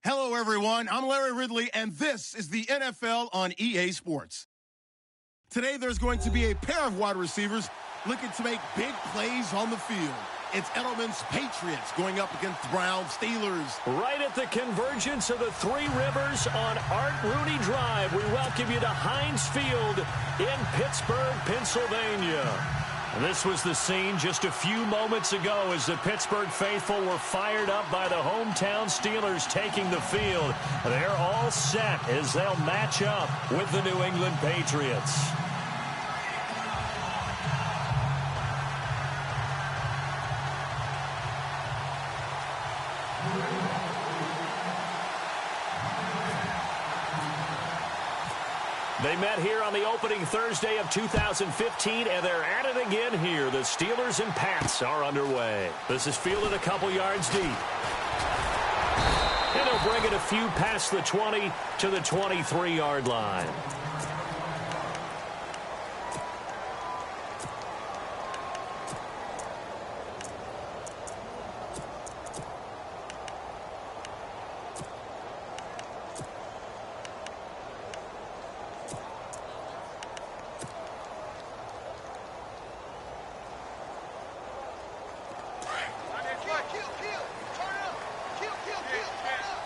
Hello, everyone. I'm Larry Ridley, and this is the NFL on EA Sports. Today, there's going to be a pair of wide receivers looking to make big plays on the field. It's Edelman's Patriots going up against Brown Steelers. Right at the convergence of the Three Rivers on Art Rooney Drive, we welcome you to Heinz Field in Pittsburgh, Pennsylvania. And this was the scene just a few moments ago as the Pittsburgh faithful were fired up by the hometown Steelers taking the field. They're all set as they'll match up with the New England Patriots. They met here on the opening Thursday of 2015, and they're at it again here. The Steelers and Pats are underway. This is fielded a couple yards deep. And they'll bring it a few past the 20 to the 23-yard line.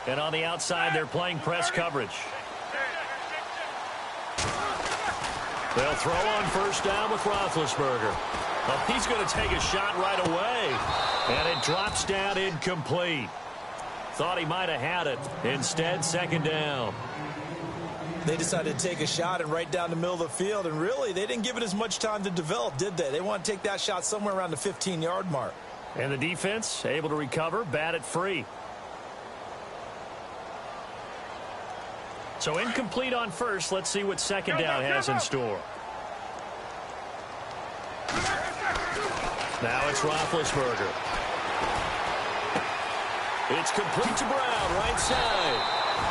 And on the outside, they're playing press coverage. They'll throw on first down with Roethlisberger. Oh, he's going to take a shot right away. And it drops down incomplete. Thought he might have had it. Instead, second down. They decided to take a shot and right down the middle of the field. And really, they didn't give it as much time to develop, did they? They want to take that shot somewhere around the 15-yard mark. And the defense able to recover, bat it free. So incomplete on first. Let's see what second down has in store. Now it's Roethlisberger. It's complete to Brown, right side.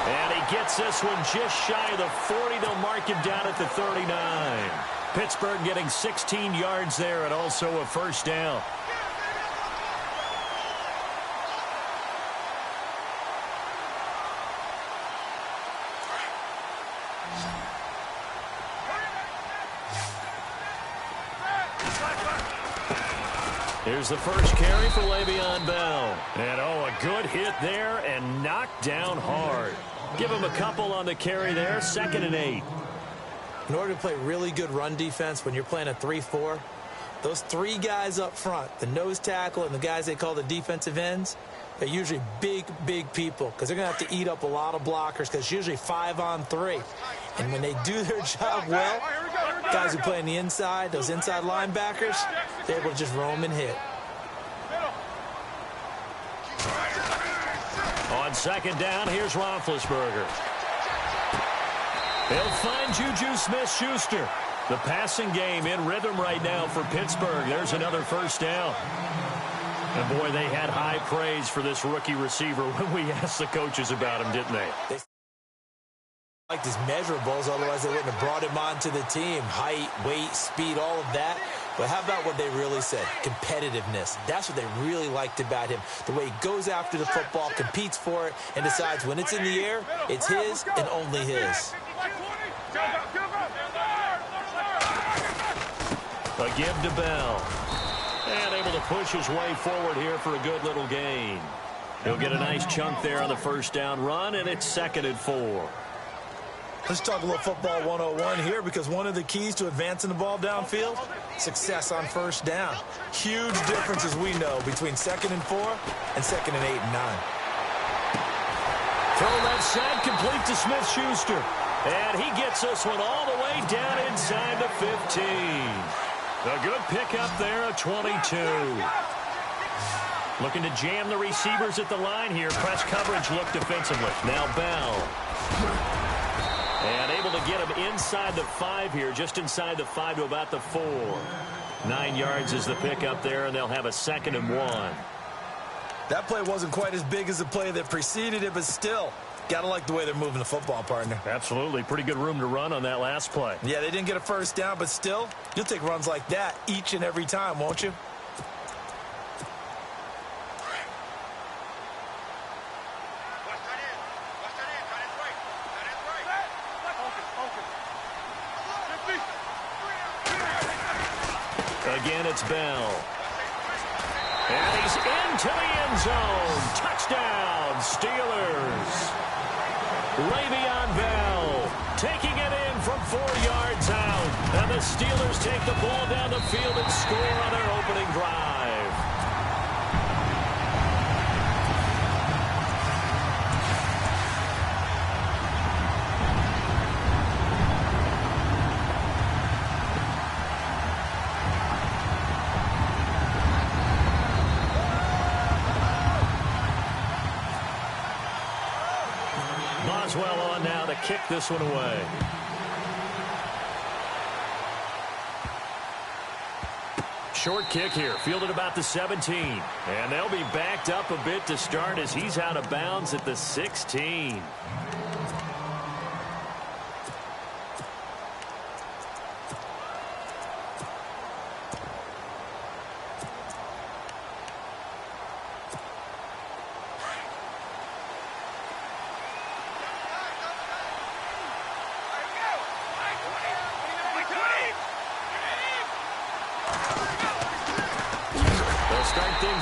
And he gets this one just shy of the 40. They'll mark him down at the 39. Pittsburgh getting 16 yards there and also a first down. Here's the first carry for Le'Veon Bell. And, oh, a good hit there and knocked down hard. Give him a couple on the carry there, 2nd and 8. In order to play really good run defense when you're playing a 3-4, those three guys up front, the nose tackle and the guys they call the defensive ends, they're usually big, big people because they're going to have to eat up a lot of blockers because it's usually 5-on-3. And when they do their job well, guys who play on the inside, those inside linebackers, they're able to just roam and hit. On second down, here's Roethlisberger. They'll find Juju Smith-Schuster. The passing game in rhythm right now for Pittsburgh. There's another first down. And, boy, they had high praise for this rookie receiver when we asked the coaches about him, didn't they? They like his measurables, otherwise they wouldn't have brought him onto the team. Height, weight, speed, all of that. But how about what they really said? Competitiveness. That's what they really liked about him. The way he goes after the football, competes for it, and decides when it's in the air, it's his and only his. A give to Bell. And able to push his way forward here for a good little gain. He'll get a nice chunk there on the first down run, and it's 2nd and 4. Let's talk a little football 101 here because one of the keys to advancing the ball downfield, success on first down. Huge difference, as we know, between 2nd and 4 and 2nd and 8 and 9. Throw left side, complete to Smith-Schuster. And he gets this one all the way down inside the 15. A good pickup there of 22. Looking to jam the receivers at the line here. Press coverage look defensively. Now Bell. And able to get him inside the 5 here, just inside the 5 to about the 4. 9 yards is the pickup there, and they'll have a 2nd and 1. That play wasn't quite as big as the play that preceded it, but still, got to like the way they're moving the football, partner. Absolutely. Pretty good room to run on that last play. Yeah, they didn't get a first down, but still, you'll take runs like that each and every time, won't you? Again, it's Bell. And he's into the end zone. Touchdown, Steelers. Le'Veon Bell taking it in from 4 yards out. And the Steelers take the ball down the field and score on their opening drive. Boswell on now to kick this one away. Short kick here, fielded about the 17. And they'll be backed up a bit to start as he's out of bounds at the 16.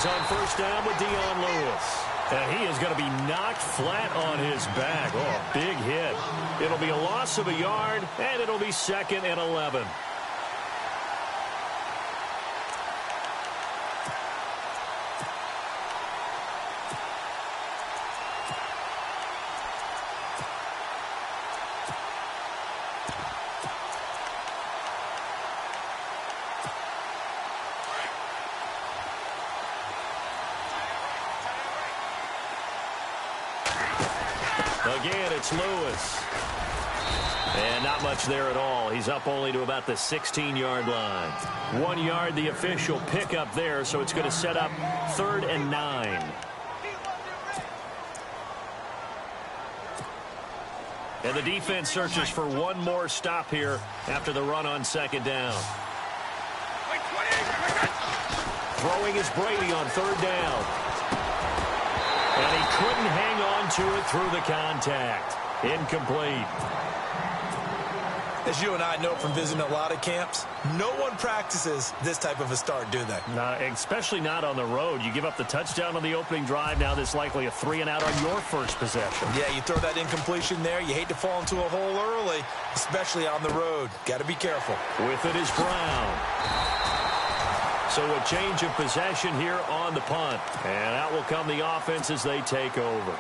On first down with Dion Lewis. And he is going to be knocked flat on his back. Oh, big hit. It'll be a loss of a yard, and it'll be 2nd and 11. Again, it's Lewis. And not much there at all. He's up only to about the 16-yard line. 1 yard, the official pickup there, so it's going to set up 3rd and 9. And the defense searches for one more stop here after the run on 2nd down. Throwing is Brady on 3rd down. And he couldn't hang on to it through the contact. Incomplete. As you and I know from visiting a lot of camps, no one practices this type of a start, do they? No, especially not on the road. You give up the touchdown on the opening drive. Now there's likely a 3-and-out on your first possession. Yeah, you throw that incompletion there. You hate to fall into a hole early, especially on the road. Got to be careful. With it is Brown. So a change of possession here on the punt. And out will come the offense as they take over.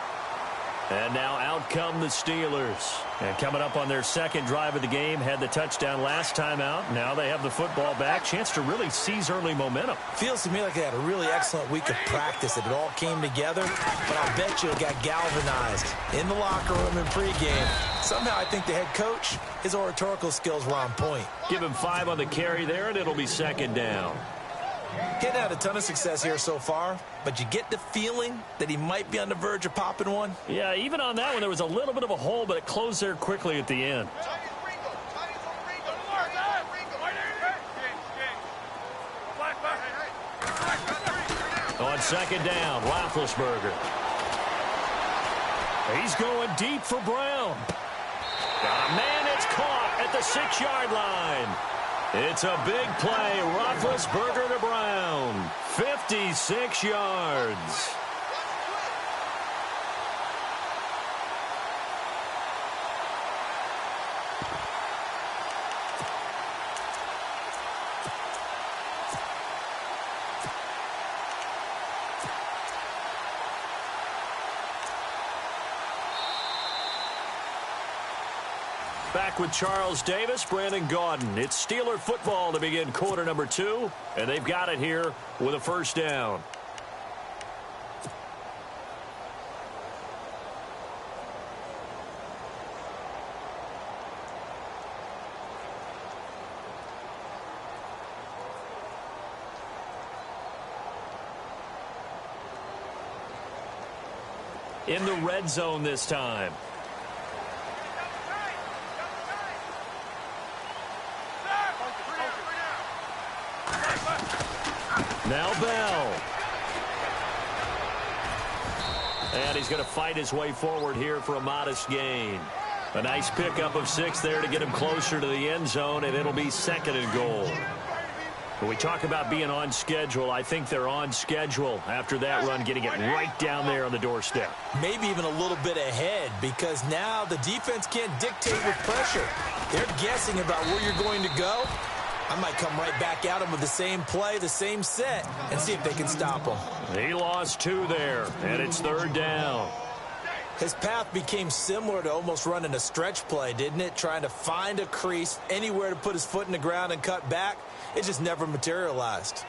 And now out come the Steelers. And coming up on their 2nd drive of the game, had the touchdown last time out. Now they have the football back. Chance to really seize early momentum. Feels to me like they had a really excellent week of practice. It all came together. But I'll bet you it got galvanized in the locker room in pregame. Somehow I think the head coach, his oratorical skills were on point. Give him 5 on the carry there, and it'll be 2nd down. Hadn't had a ton of success here so far, but you get the feeling that he might be on the verge of popping one. Yeah, even on that one, there was a little bit of a hole, but it closed there quickly at the end. On 2nd down, Roethlisberger. He's going deep for Brown. Man, it's caught at the 6-yard line. It's a big play. Roethlisberger to Brown. 56 yards. Back with Charles Davis, Brandon Gaudin. It's Steeler football to begin quarter number 2, and they've got it here with a 1st down. In the red zone this time. Now Bell. And he's going to fight his way forward here for a modest gain. A nice pickup of 6 there to get him closer to the end zone, and it'll be 2nd and goal. When we talk about being on schedule, I think they're on schedule after that run, getting it right down there on the doorstep. Maybe even a little bit ahead, because now the defense can't dictate with pressure. They're guessing about where you're going to go. I might come right back at them with the same play, the same set, and see if they can stop them. He lost 2 there, and it's 3rd down. His path became similar to almost running a stretch play, didn't it? Trying to find a crease, anywhere to put his foot in the ground and cut back. It just never materialized.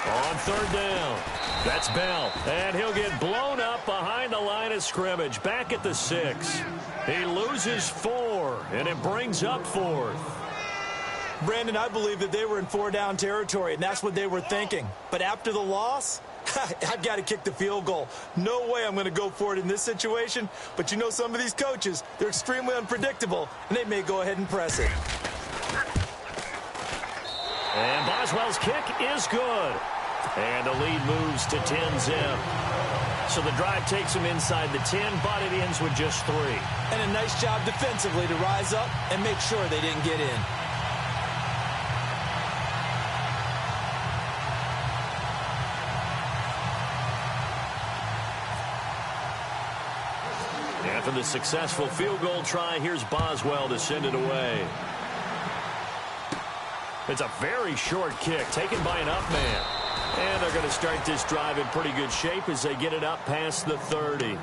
On 3rd down, that's Bell, and he'll get blown up behind the line of scrimmage, back at the 6. He loses 4, and it brings up 4th. Brandon, I believe that they were in 4-down territory, and that's what they were thinking. But after the loss, I've got to kick the field goal. No way I'm going to go for it in this situation. But you know, some of these coaches, they're extremely unpredictable, and they may go ahead and press it. And Boswell's kick is good. And the lead moves to 10-zip. So the drive takes him inside the 10, but it ends with just 3. And a nice job defensively to rise up and make sure they didn't get in. After the successful field goal try, here's Boswell to send it away. It's a very short kick taken by an up man. And they're going to start this drive in pretty good shape as they get it up past the 30.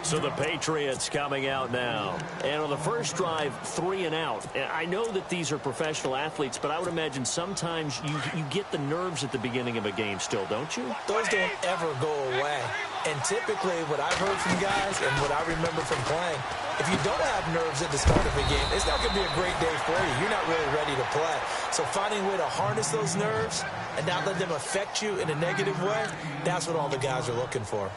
So the Patriots coming out now. And on the first drive, 3 and out. And I know that these are professional athletes, but I would imagine sometimes you get the nerves at the beginning of a game still, don't you? Those don't ever go away. And typically what I've heard from guys and what I remember from playing, if you don't have nerves at the start of a game, it's not going to be a great day for you. You're not really ready to play. So finding a way to harness those nerves and not let them affect you in a negative way, that's what all the guys are looking for.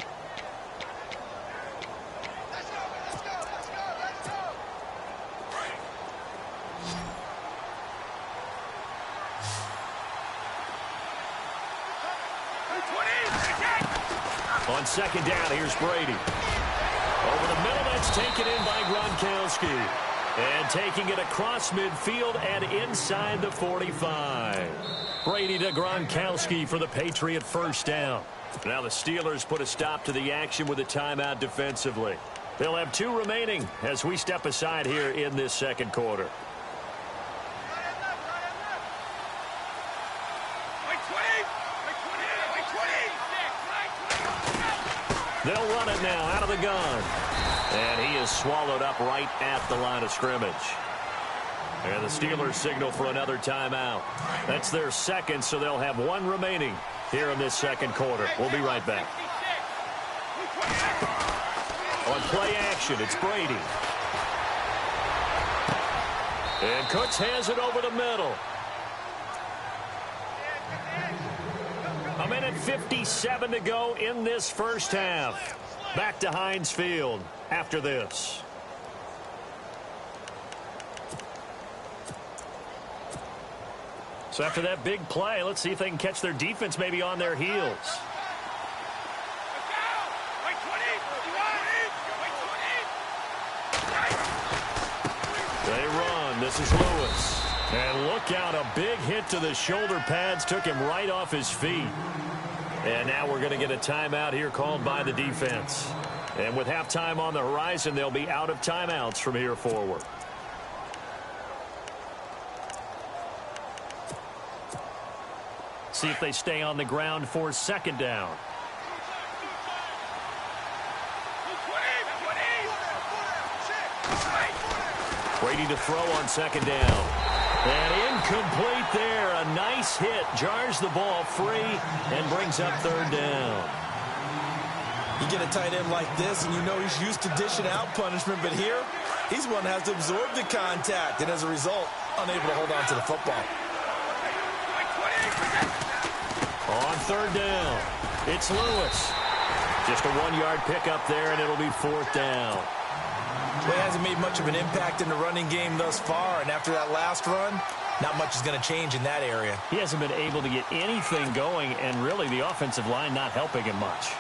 On 2nd down, here's Brady. Over the middle, that's taken in by Gronkowski. And taking it across midfield and inside the 45. Brady to Gronkowski for the Patriot first down. Now the Steelers put a stop to the action with a timeout defensively. They'll have 2 remaining as we step aside here in this 2nd quarter. They'll run it now out of the gun. And he is swallowed up right at the line of scrimmage. And the Steelers signal for another timeout. That's their 2nd, so they'll have 1 remaining here in this 2nd quarter. We'll be right back. On play action, it's Brady. And Cooks has it over the middle. 1:57 to go in this first half. Back to Heinz Field after this. So after that big play, let's see if they can catch their defense maybe on their heels. They run. This is Lewis. And look out, a big hit to the shoulder pads took him right off his feet. And now we're going to get a timeout here called by the defense. And with halftime on the horizon, they'll be out of timeouts from here forward. See if they stay on the ground for 2nd down. Brady to throw on 2nd down. And incomplete there. A nice hit. Jars the ball free and brings up 3rd down. You get a tight end like this, and you know he's used to dishing out punishment, but here, he's one that has to absorb the contact, and as a result, unable to hold on to the football. On 3rd down, it's Lewis. Just a 1-yard pickup there, and it'll be 4th down. Well, he hasn't made much of an impact in the running game thus far, and after that last run, not much is going to change in that area. He hasn't been able to get anything going, and really the offensive line not helping him much.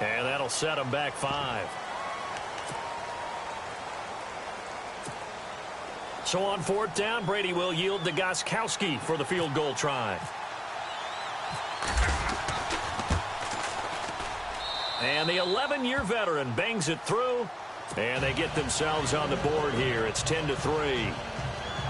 And that'll set him back 5. So on 4th down, Brady will yield to Gostkowski for the field goal try. And the 11-year veteran bangs it through, and they get themselves on the board here. It's 10-3.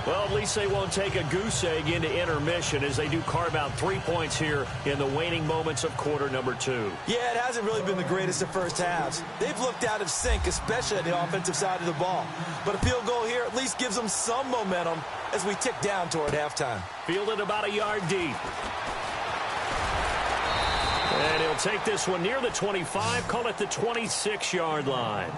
Well, at least they won't take a goose egg into intermission as they do carve out 3 points here in the waning moments of quarter number 2. Yeah, it hasn't really been the greatest of first halves. They've looked out of sync, especially on the offensive side of the ball. But a field goal here at least gives them some momentum as we tick down toward halftime. Fielded about a yard deep. And he'll take this one near the 25, call it the 26-yard line.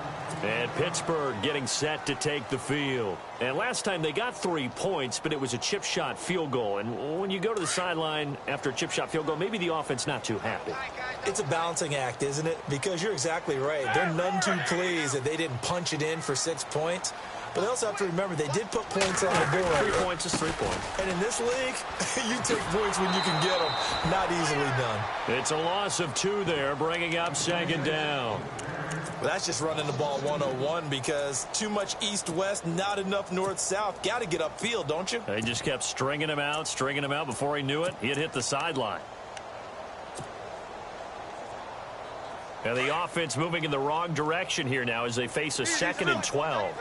And Pittsburgh getting set to take the field. And last time they got 3 points, but it was a chip shot field goal. And when you go to the sideline after a chip shot field goal, maybe the offense not too happy. It's a balancing act, isn't it? Because you're exactly right. They're none too pleased that they didn't punch it in for 6 points. But they also have to remember they did put points on the board. 3 points is 3 points. And in this league, you take points when you can get them. Not easily done. It's a loss of 2 there, bringing up 2nd down. Well, that's just running the ball 101 because too much east-west, not enough north-south. Got to get upfield, don't you? They just kept stringing him out. Before he knew it, he had hit the sideline. And the offense moving in the wrong direction here now as they face a 2nd and 12.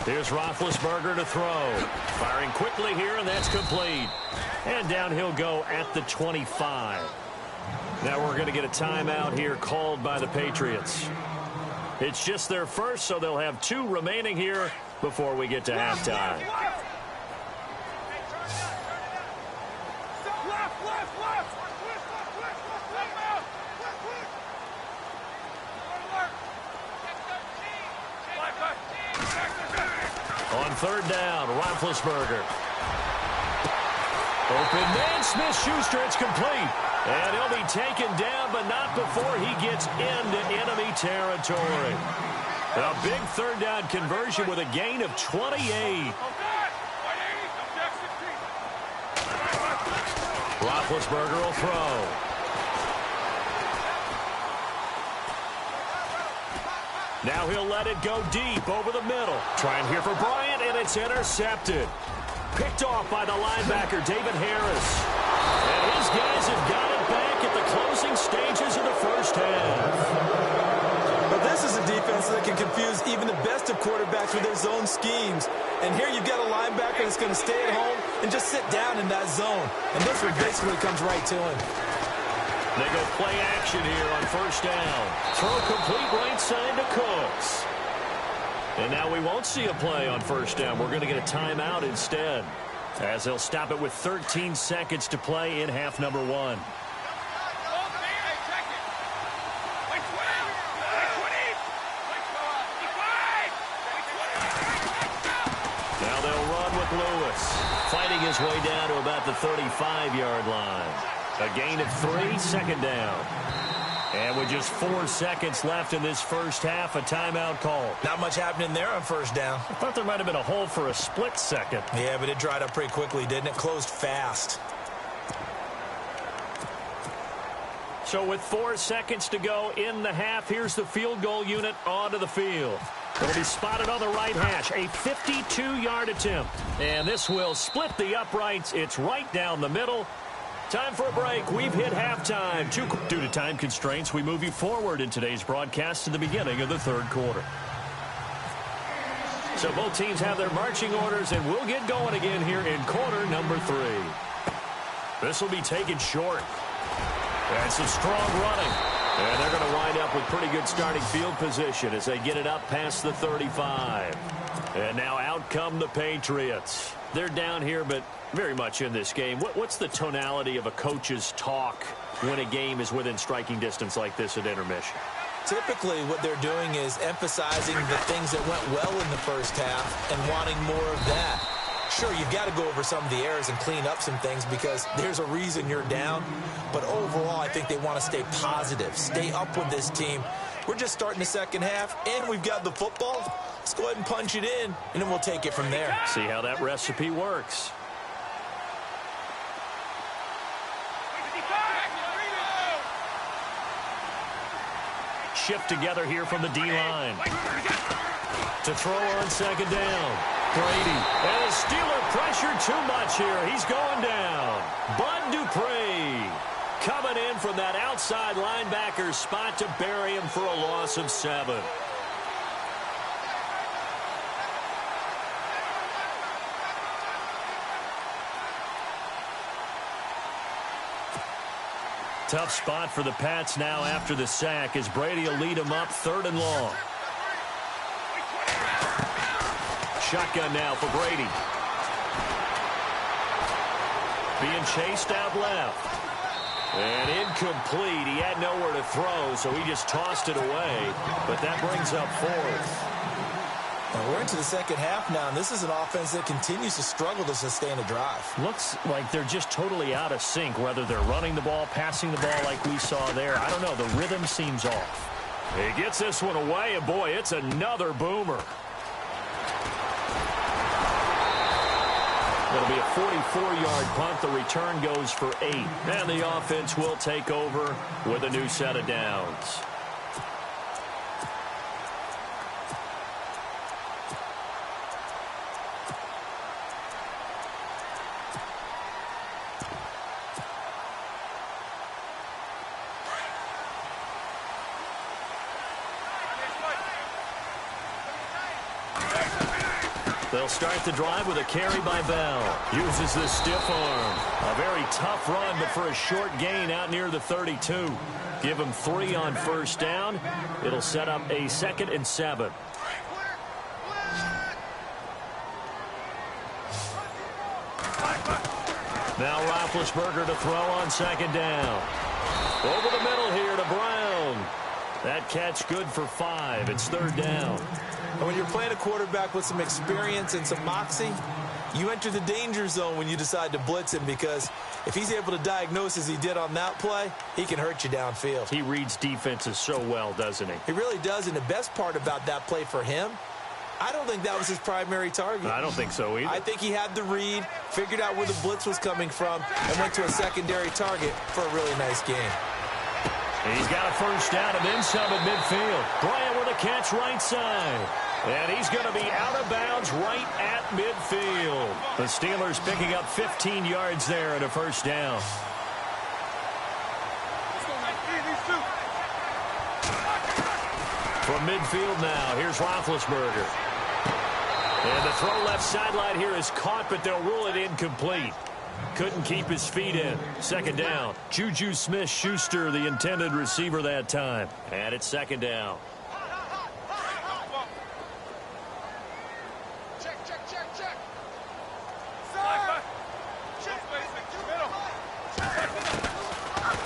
Here's Roethlisberger to throw. Firing quickly here, and that's complete. And down he'll go at the 25. Now we're going to get a timeout here called by the Patriots. It's just their first, so they'll have 2 remaining here before we get to halftime. On 3rd down, Roethlisberger. Open man, Smith-Schuster, it's complete. And he'll be taken down, but not before he gets into enemy territory. A big 3rd down conversion with a gain of 28. Roethlisberger will throw. Now he'll let it go deep over the middle. Trying here for Bryant, and it's intercepted. Picked off by the linebacker, David Harris. And his guys have got it back at the closing stages of the first half. But this is a defense that can confuse even the best of quarterbacks with their zone schemes. And here you've got a linebacker that's going to stay at home and just sit down in that zone. And this one basically comes right to him. They go play action here on 1st down. Throw complete right side to Cooks. And now we won't see a play on 1st down. We're going to get a timeout instead, as they'll stop it with 13 seconds to play in half number 1. Now they'll run with Lewis, fighting his way down to about the 35-yard line. A gain of 3, 2nd down. And with just 4 seconds left in this first half, a timeout call. Not much happening there on 1st down. I thought there might have been a hole for a split second. Yeah, but it dried up pretty quickly, didn't it? Closed fast. So with 4 seconds to go in the half, here's the field goal unit onto the field. It'll be spotted on the right hash, a 52-yard attempt. And this will split the uprights. It's right down the middle. Time for a break. We've hit halftime. Due to time constraints, we move you forward in today's broadcast to the beginning of the 3rd quarter. So both teams have their marching orders, and we'll get going again here in quarter number 3. This will be taken short. And some strong running. And they're going to wind up with pretty good starting field position as they get it up past the 35. And now out come the Patriots. They're down here, but very much in this game. What's the tonality of a coach's talk when a game is within striking distance like this at intermission? Typically, what they're doing is emphasizing the things that went well in the first half and wanting more of that. Sure, you've got to go over some of the errors and clean up some things because there's a reason you're down. But overall, I think they want to stay positive, stay up with this team. We're just starting the second half, and we've got the football. Let's go ahead and punch it in, and then we'll take it from there. See how that recipe works. Shift together here from the D-line. To throw on second down. Brady. And the Steeler pressure too much here. He's going down. Bud Dupree coming in from that outside linebacker spot to bury him for a loss of 7. Tough spot for the Pats now after the sack as Brady will lead them up 3rd and long. Shotgun now for Brady. Being chased out left. And incomplete. He had nowhere to throw, so he just tossed it away. But that brings up 4th. Now we're into the second half now, and this is an offense that continues to struggle to sustain a drive. Looks like they're just totally out of sync, whether they're running the ball, passing the ball like we saw there. I don't know. The rhythm seems off. He gets this one away, and boy, it's another boomer. It'll be a 44-yard punt. The return goes for 8. And the offense will take over with a new set of downs. They'll start the drive with a carry by Bell. Uses the stiff arm. A very tough run, but for a short gain out near the 32. Give him 3 on first down. It'll set up a 2nd and 7. Now Roethlisberger to throw on second down. Over the middle here to Brown. That catch good for 5. It's 3rd down. And when you're playing a quarterback with some experience and some moxie, you enter the danger zone when you decide to blitz him, because if he's able to diagnose as he did on that play, he can hurt you downfield. He reads defenses so well, doesn't he? He really does, and the best part about that play for him, I don't think that was his primary target. I don't think so either. I think he had the read, figured out where the blitz was coming from, and went to a secondary target for a really nice game. He's got a first down and then some at midfield. Bryant with a catch right side. And he's going to be out of bounds right at midfield. The Steelers picking up 15 yards there at a first down. From midfield now, here's Roethlisberger. And the throw left sideline here is caught, but they'll rule it incomplete. Couldn't keep his feet in. 2nd down. Juju Smith-Schuster, the intended receiver that time. And it's 2nd down.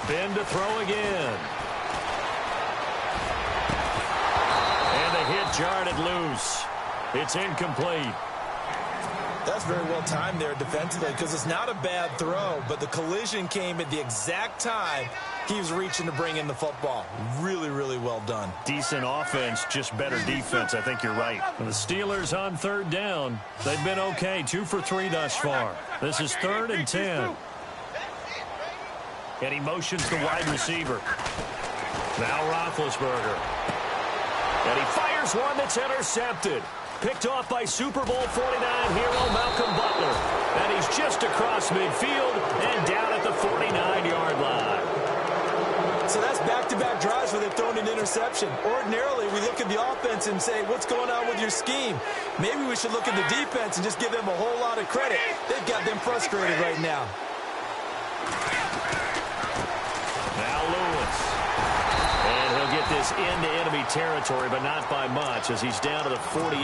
Ben to throw again. And the hit jarred it loose. It's incomplete. That's very well timed there defensively, because it's not a bad throw, but the collision came at the exact time he was reaching to bring in the football. Really, really well done. Decent offense, just better defense. I think you're right. The Steelers on 3rd down. They've been okay, 2 for 3 thus far. This is 3rd and 10. And he motions the wide receiver. Now Roethlisberger. And he fires one that's intercepted. Picked off by Super Bowl 49 hero Malcolm Butler. And he's just across midfield and down at the 49-yard line. So that's back-to-back drives where they've thrown an interception. Ordinarily, we look at the offense and say, what's going on with your scheme? Maybe we should look at the defense and just give them a whole lot of credit. They've got them frustrated right now. Now Lewis. this into enemy territory, but not by much as he's down to the 48.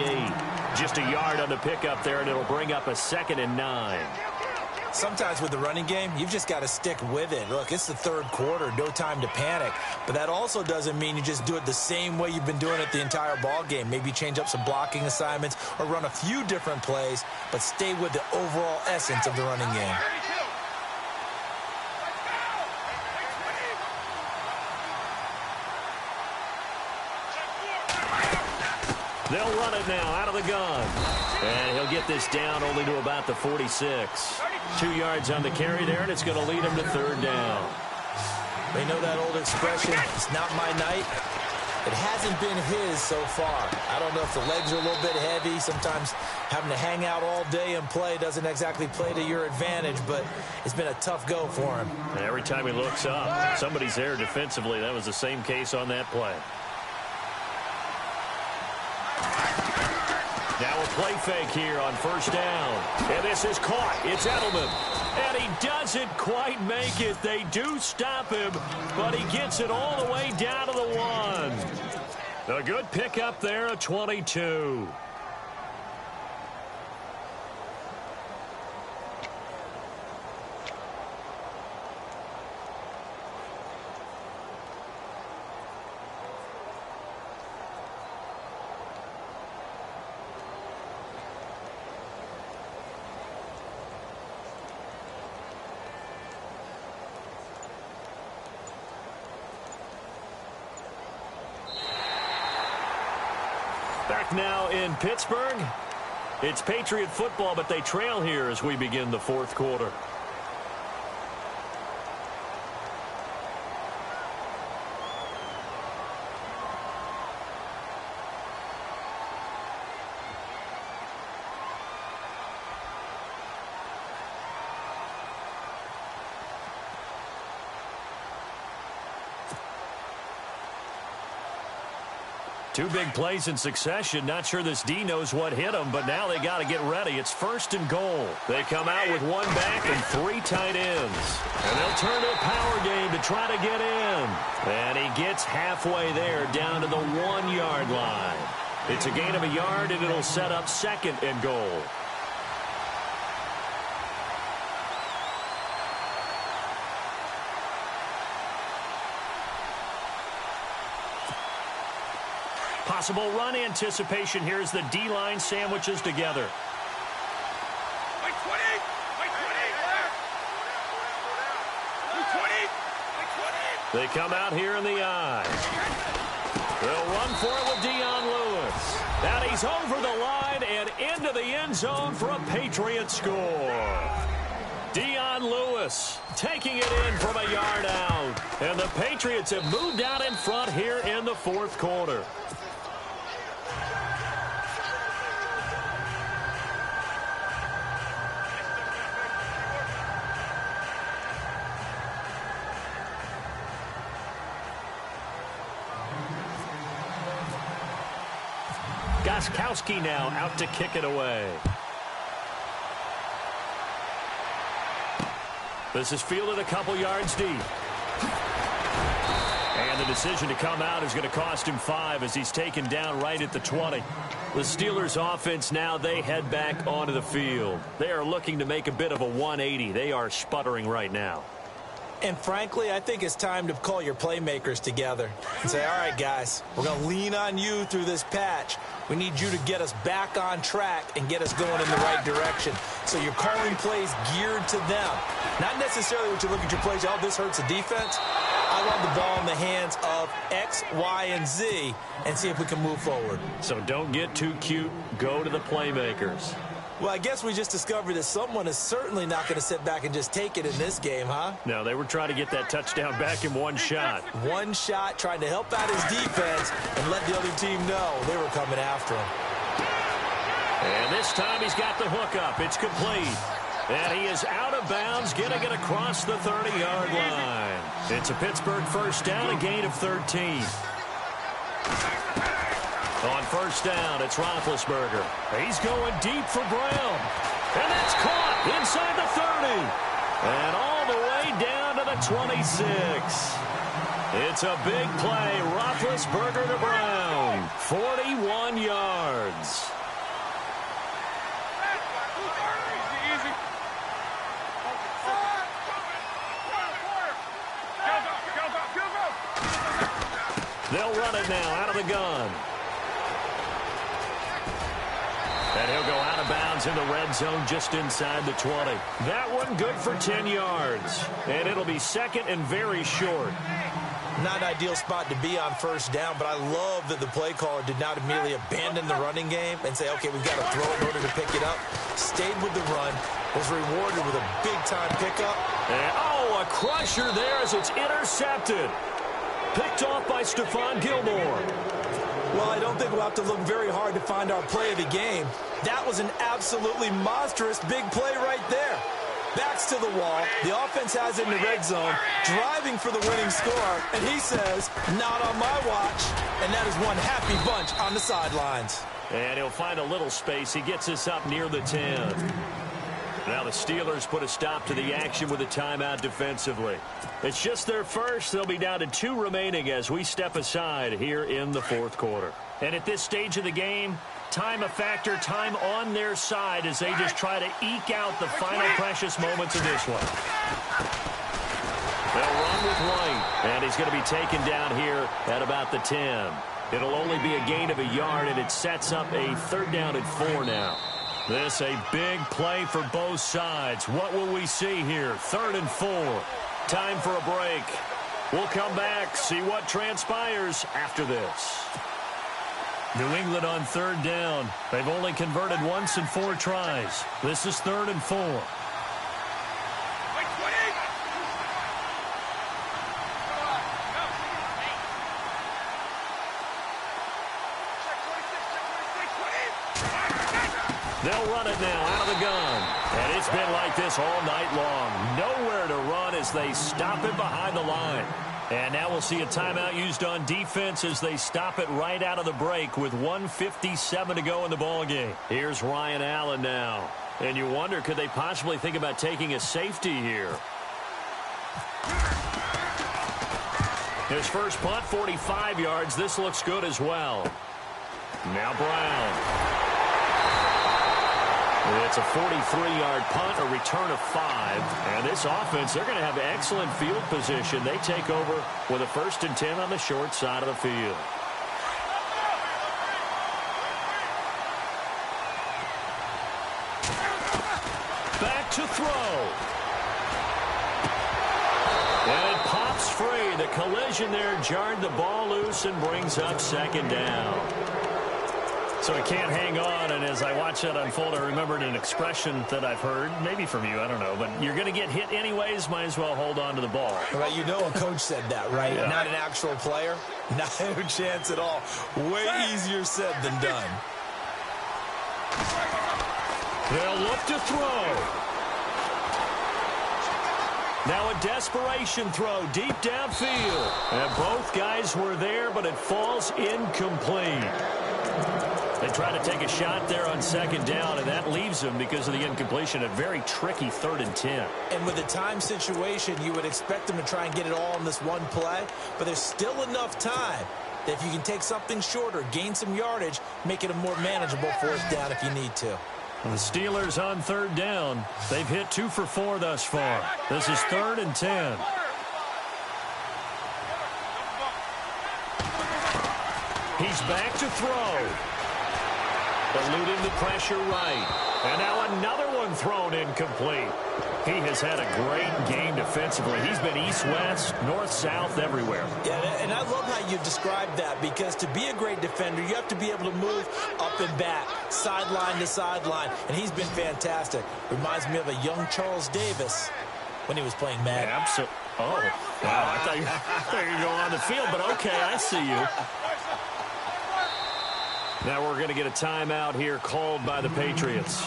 Just a yard on the pickup there, and it'll bring up a 2nd and 9. Sometimes with the running game, you've just got to stick with it. Look, it's the 3rd quarter, no time to panic. But that also doesn't mean you just do it the same way you've been doing it the entire ball game. Maybe change up some blocking assignments or run a few different plays, but stay with the overall essence of the running game. They'll run it now out of the gun. And he'll get this down only to about the 46. 2 yards on the carry there, and it's going to lead him to 3rd down. They know that old expression, it's not my night. It hasn't been his so far. I don't know if the legs are a little bit heavy. Sometimes having to hang out all day and play doesn't exactly play to your advantage, but it's been a tough go for him. And every time he looks up, somebody's there defensively. That was the same case on that play. Now a play fake here on 1st down. And this is caught. It's Edelman. And he doesn't quite make it. They do stop him, but he gets it all the way down to the 1. A good pickup there at 22. Back now in Pittsburgh. It's Patriot football, but they trail here as we begin the 4th quarter. Two big plays in succession. Not sure this D knows what hit him, but now they got to get ready. It's 1st and goal. They come out with 1 back and 3 tight ends. And they'll turn to a power game to try to get in. And he gets halfway there down to the 1-yard line. It's a gain of a yard, and it'll set up 2nd and goal. Possible run anticipation here as the D-line sandwiches together. They come out here in the I. They'll run for it with Dion Lewis. And he's over the line and into the end zone for a Patriot score. Dion Lewis taking it in from a yard out. And the Patriots have moved out in front here in the 4th quarter. Gostkowski now out to kick it away. This is fielded a couple yards deep. And the decision to come out is going to cost him 5 as he's taken down right at the 20. The Steelers offense now, they head back onto the field. They are looking to make a bit of a 180. They are sputtering right now. And frankly, I think it's time to call your playmakers together and say, all right, guys, we're going to lean on you through this patch. We need you to get us back on track and get us going in the right direction. So you're calling plays geared to them. Not necessarily when you look at your plays, oh, this hurts the defense. I want the ball in the hands of X, Y, and Z and see if we can move forward. So don't get too cute. Go to the playmakers. Well, I guess we just discovered that someone is certainly not going to sit back and just take it in this game, huh? No, they were trying to get that touchdown back in one shot. One shot, trying to help out his defense and let the other team know they were coming after him. And this time he's got the hook up. It's complete. And he is out of bounds, getting it across the 30-yard line. It's a Pittsburgh first down, a gain of 13. On first down, it's Roethlisberger. He's going deep for Brown. And that's caught inside the 30. And all the way down to the 26. It's a big play. Roethlisberger to Brown. 41 yards. They'll run it now out of the gun. And he'll go out of bounds in the red zone just inside the 20. That one good for 10 yards. And it'll be second and very short. Not an ideal spot to be on first down, but I love that the play caller did not immediately abandon the running game and say, okay, we've got to throw it in order to pick it up. Stayed with the run, was rewarded with a big-time pickup. And, a crusher there as it's intercepted. Picked off by Stephon Gilmore. Well, I don't think we'll have to look very hard to find our play of the game. That was an absolutely monstrous big play right there. Backs to the wall. The offense has it in the red zone, driving for the winning score. And he says, not on my watch. And that is one happy bunch on the sidelines. And he'll find a little space. He gets us up near the 10. Now the Steelers put a stop to the action with a timeout defensively. It's just their first. They'll be down to 2 remaining as we step aside here in the fourth quarter. And at this stage of the game, time a factor, time on their side as they just try to eke out the final precious moments of this one. They'll run with White, and he's going to be taken down here at about the 10. It'll only be a gain of a yard, and it sets up a 3rd down and 4 now. This a big play for both sides. What will we see here? 3rd and 4. Time for a break. We'll come back, see what transpires after this. New England on 3rd down. They've only converted once in 4 tries. This is 3rd and 4. They'll run it now out of the gun. And it's been like this all night long. Nowhere to run as they stop it behind the line. And now we'll see a timeout used on defense as they stop it right out of the break with 1:57 to go in the ballgame. Here's Ryan Allen now. And you wonder, could they possibly think about taking a safety here? His first punt, 45 yards. This looks good as well. Now Brown. It's a 43-yard punt, a return of 5. And this offense, they're going to have excellent field position. They take over with a 1st and 10 on the short side of the field. Back to throw. And it pops free. The collision there jarred the ball loose and brings up 2nd down. So he can't hang on, and as I watch that unfold, I remembered an expression that I've heard, maybe from you, I don't know, but you're going to get hit anyways, might as well hold on to the ball. Right, you know a coach said that, right? Yeah. Not an actual player. Not a chance at all. Way easier said than done. They'll look to throw. Now a desperation throw deep downfield. And both guys were there, but it falls incomplete. They try to take a shot there on 2nd down, and that leaves them, because of the incompletion, a very tricky 3rd and 10. And with the time situation, you would expect them to try and get it all in this one play, but there's still enough time that if you can take something shorter, gain some yardage, make it a more manageable 4th down if you need to. The Steelers on 3rd down. They've hit 2 for 4 thus far. This is 3rd and 10. He's back to throw. Eluding the pressure right. And now another one thrown incomplete. He has had a great game defensively. He's been east-west, north-south, everywhere. Yeah, and I love how you described that, because to be a great defender, you have to be able to move up and back, sideline to sideline, and he's been fantastic. Reminds me of a young Charles Davis when he was playing Madden. Absolutely. Oh, wow. I thought you were going to go on the field, but okay, I see you. Now we're going to get a timeout here called by the Patriots.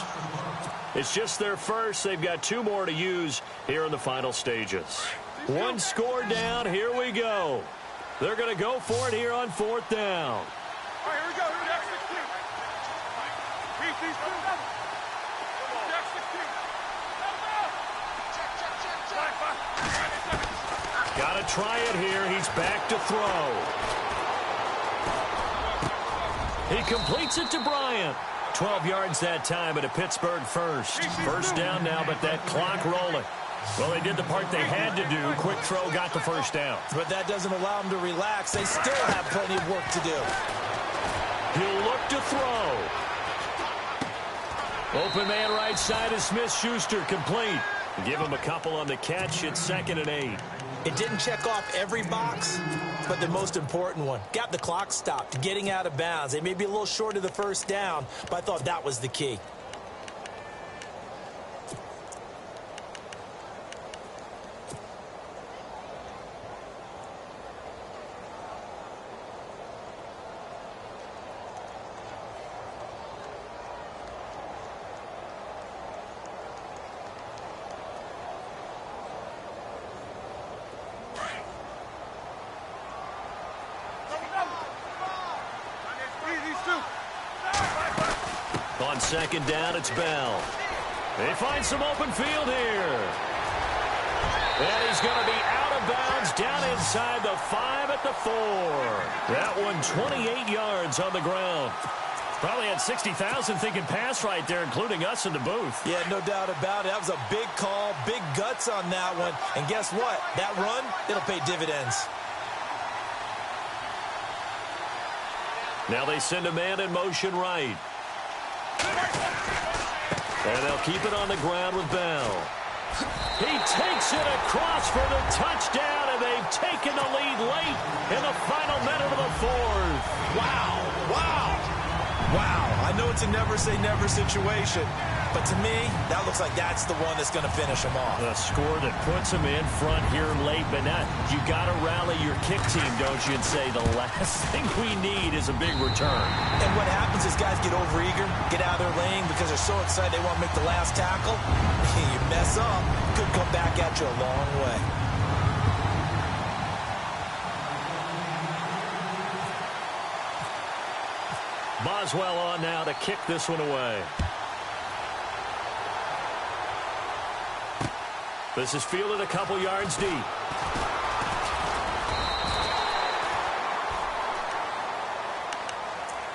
It's just their first. They've got 2 more to use here in the final stages. 1 score down. Here we go. They're going to go for it here on 4th down. All right, here we go. Here we go. 16. Beat these two. Check, check, check, check. Got to try it here. He's back to throw. He completes it to Bryant. 12 yards that time at a Pittsburgh first. First down now, but that clock rolling. Well, they did the part they had to do. Quick throw got the first down. But that doesn't allow them to relax. They still have plenty of work to do. He'll look to throw. Open man right side is Smith-Schuster, complete. Give him a couple on the catch. It's 2nd and 8. It didn't check off every box, but the most important one. Got the clock stopped, getting out of bounds. They may be a little short of the first down, but I thought that was the key. On 2nd down, it's Bell. They find some open field here. And he's going to be out of bounds down inside the 5 at the 4. That one 28 yards on the ground. Probably had 60,000 thinking pass right there, including us in the booth. Yeah, no doubt about it. That was a big call, big guts on that one. And guess what? That run, it'll pay dividends. Now they send a man in motion right. And they'll keep it on the ground with Bell. He takes it across for the touchdown, and they've taken the lead late in the final minute of the 4th. Wow, wow, wow. I know it's a never-say-never situation, but to me, that looks like that's the one that's going to finish them off. A score that puts them in front here late, but now you got to rally your kick team, don't you, and say the last thing we need is a big return. And what happens is guys get overeager, get out of their lane because they're so excited they want to make the last tackle. You mess up, could come back at you a long way. Boswell on now to kick this one away. This is fielded a couple yards deep.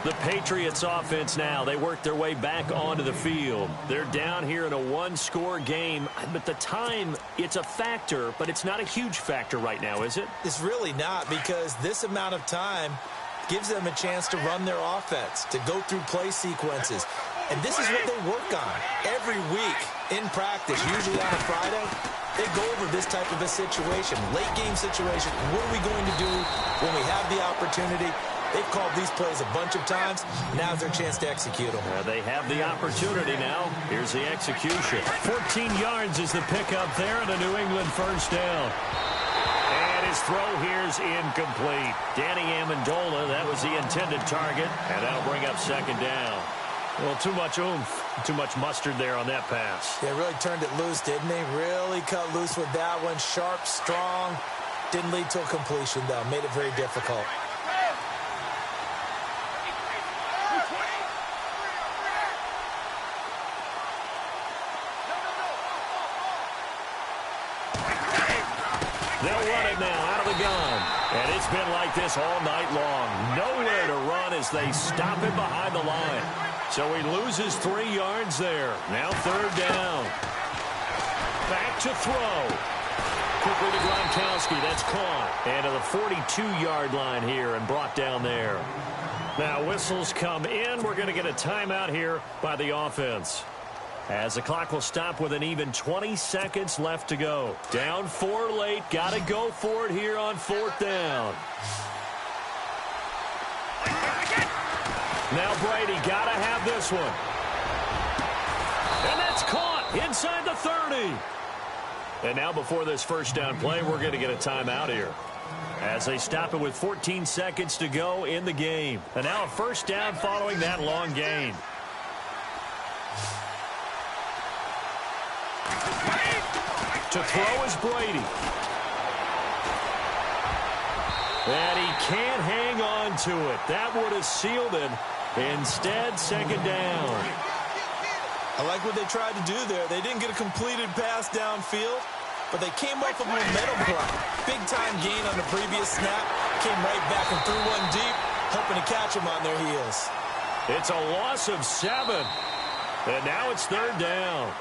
The Patriots offense now, they work their way back onto the field. They're down here in a one-score game, but the time, it's a factor, but it's not a huge factor right now, is it? It's really not, because this amount of time gives them a chance to run their offense, to go through play sequences. And this is what they work on every week in practice, usually on a Friday. They go over this type of a situation, late game situation. What are we going to do when we have the opportunity? They've called these plays a bunch of times. Now's their chance to execute them. They have the opportunity now. Here's the execution. 14 yards is the pickup there, and a New England first down. And his throw here's incomplete. Danny Amendola, that was the intended target, and that'll bring up 2nd down. Well, too much oomph, too much mustard there on that pass. They really turned it loose, didn't they? Really cut loose with that one. Sharp, strong. Didn't lead to a completion, though. Made it very difficult. They'll run it now out of the gun. And it's been like this all night long. Nowhere to run as they stop him behind the line. So he loses 3 yards there. Now 3rd down. Back to throw. Quickly to Gronkowski. That's caught. And to the 42-yard line here and brought down there. Now whistles come in. We're going to get a timeout here by the offense, as the clock will stop with an even 20 seconds left to go. Down 4 late. Got to go for it here on 4th down. Now Brady got to have this one. And that's caught inside the 30. And now before this first down play, we're going to get a timeout here, as they stop it with 14 seconds to go in the game. And now a first down following that long gain. To throw is Brady. And he can't hang on to it. That would have sealed it. Instead, 2nd down. I like what they tried to do there. They didn't get a completed pass downfield, but they came off of a momentum play. Big-time gain on the previous snap. Came right back and threw one deep, hoping to catch them on their heels. It's a loss of 7. And now it's 3rd down.